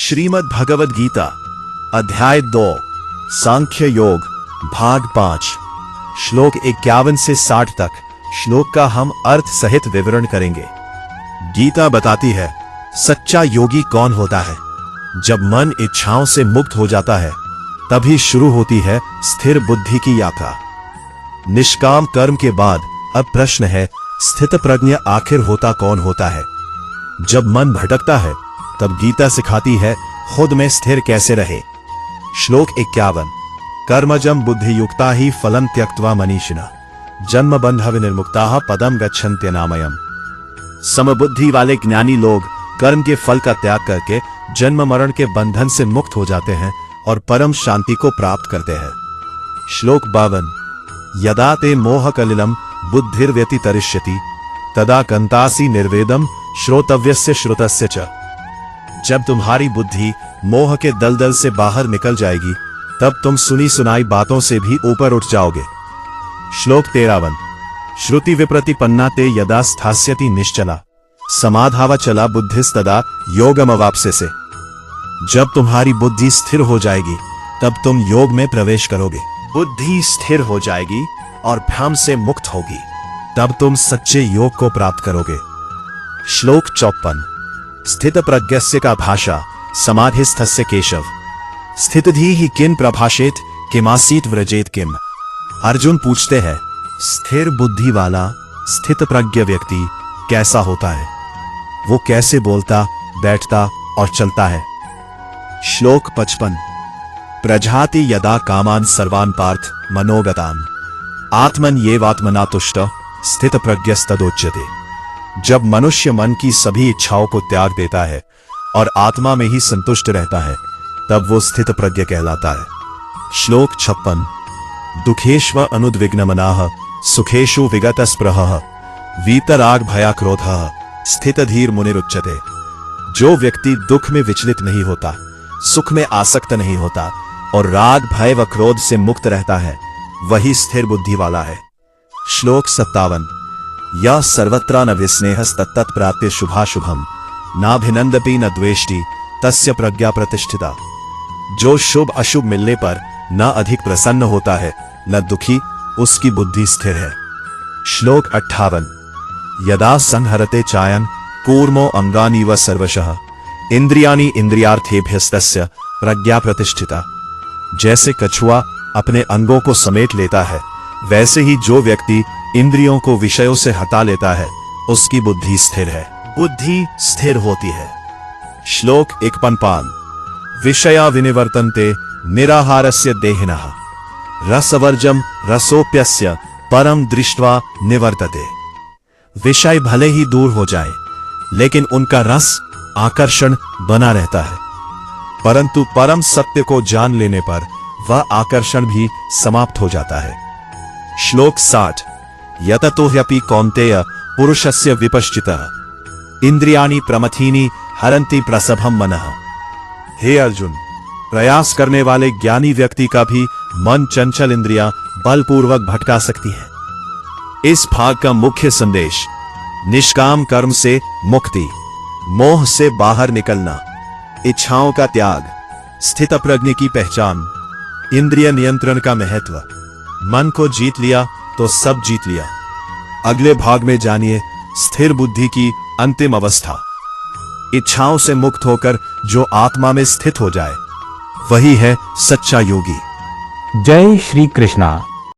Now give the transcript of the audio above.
श्रीमद् भगवद गीता अध्याय 2 सांख्य योग भाग 5 श्लोक 51 से 60 तक श्लोक का हम अर्थ सहित विवरण करेंगे। गीता बताती है सच्चा योगी कौन होता है। जब मन इच्छाओं से मुक्त हो जाता है तभी शुरू होती है स्थिर बुद्धि की यात्रा। निष्काम कर्म के बाद अब प्रश्न है स्थित प्रज्ञ आखिर होता कौन होता है। जब मन भटकता है तब गीता सिखाती है खुद में स्थिर कैसे रहे। श्लोक 51 कर्मजम बुद्धियुक्ता ही फलम त्यक्त्वा मनीषिणः जन्म बंध विनिर्मुक्ताः पदम गच्छन्त्यनामयम्। समबुद्धि वाले ज्ञानी लोग कर्म के फल का त्याग करके जन्म मरण के बंधन से मुक्त हो जाते हैं और परम शांति को प्राप्त करते हैं। श्लोक 52 यदा ते मोह कलिलम बुद्धिर्व्यतितरिष्यति तदा कंतासी निर्वेदम श्रोतव्यस्य श्रुतस्य च। जब तुम्हारी बुद्धि मोह के दलदल से बाहर निकल जाएगी तब तुम सुनी सुनाई बातों से भी ऊपर उठ जाओगे। श्लोक 53 श्रुति विप्रतिपन्ना ते यदा स्थास्यति निश्चला समाधावचला बुद्धिस्तदा योगमवाप्स्यसे से। जब तुम्हारी बुद्धि स्थिर हो जाएगी तब तुम योग में प्रवेश करोगे। बुद्धि स्थिर हो जाएगी और भ्रम से मुक्त होगी तब तुम सच्चे योग को प्राप्त करोगे। श्लोक 54 स्थित प्रज्ञस्य का भाषा समाधिस्थस्य केशव स्थितधि ही किन प्रभाषेत किमासीत व्रजेत किम। अर्जुन पूछते हैं स्थिर बुद्धि वाला स्थित प्रज्ञ व्यक्ति कैसा होता है, वो कैसे बोलता बैठता और चलता है। श्लोक 55 प्रजाति यदा कामान सर्वान पार्थ मनोगतान आत्मन येवात्मना तुष्ट स्थित प्रज्ञस्तदोच्यते। जब मनुष्य मन की सभी इच्छाओं को त्याग देता है और आत्मा में ही संतुष्ट रहता है तब वो स्थित प्रज्ञ कहलाता है। श्लोक 56 दुखेष्व अनुद्विग्नमनाः सुखेषु विगतस्पृहः वीतराग भयाक्रोधः स्थितधीर मुनिरुच्यते। जो व्यक्ति दुख में विचलित नहीं होता, सुख में आसक्त नहीं होता और राग भय व क्रोध से मुक्त रहता है वही स्थिर बुद्धि वाला है। श्लोक 57 या सर्वत्र न विस्नेहस्तत्तत् प्राप्य शुभाशुभम नाभिनंदपि न द्वेष्टि तस्य प्रज्ञा प्रतिष्ठिता। जो शुभ अशुभ मिलने पर न अधिक प्रसन्न होता है न दुखी, उसकी बुद्धि स्थिर है। श्लोक 58 यदा संहरते चायन कूर्मो अंगानि व सर्वशः इंद्रियाणि इंद्रियार्थेभ्यस्तस्य प्रज्ञा प्रतिष्ठिता। जैसे कछुआ अपने अंगों को समेट लेता है वैसे ही जो व्यक्ति इंद्रियों को विषयों से हटा लेता है उसकी बुद्धि स्थिर है। बुद्धि स्थिर होती है। श्लोक 51 विषया विनिवर्तन्ते निराहारस्य देहिनः रसवर्जम रसोप्यस्य परम दृष्ट्वा निवर्तते। विषय भले ही दूर हो जाए लेकिन उनका रस आकर्षण बना रहता है, परंतु परम सत्य को जान लेने पर वह आकर्षण भी समाप्त हो जाता है। श्लोक 60 यततो ह्यपि कौन्तेय पुरुषस्य विपश्चितः इंद्रियाणि प्रमथीनि हरन्ति प्रसभम मनः। हे अर्जुन, प्रयास करने वाले ज्ञानी व्यक्ति का भी मन चंचल इंद्रियां बलपूर्वक भटका सकती है। इस भाग का मुख्य संदेश निष्काम कर्म से मुक्ति, मोह से बाहर निकलना, इच्छाओं का त्याग, स्थित प्रज्ञ की पहचान, इंद्रिय नियंत्रण का महत्व। मन को जीत लिया तो सब जीत लिया। अगले भाग में जानिए स्थिर बुद्धि की अंतिम अवस्था। इच्छाओं से मुक्त होकर जो आत्मा में स्थित हो जाए वही है सच्चा योगी। जय श्री कृष्णा।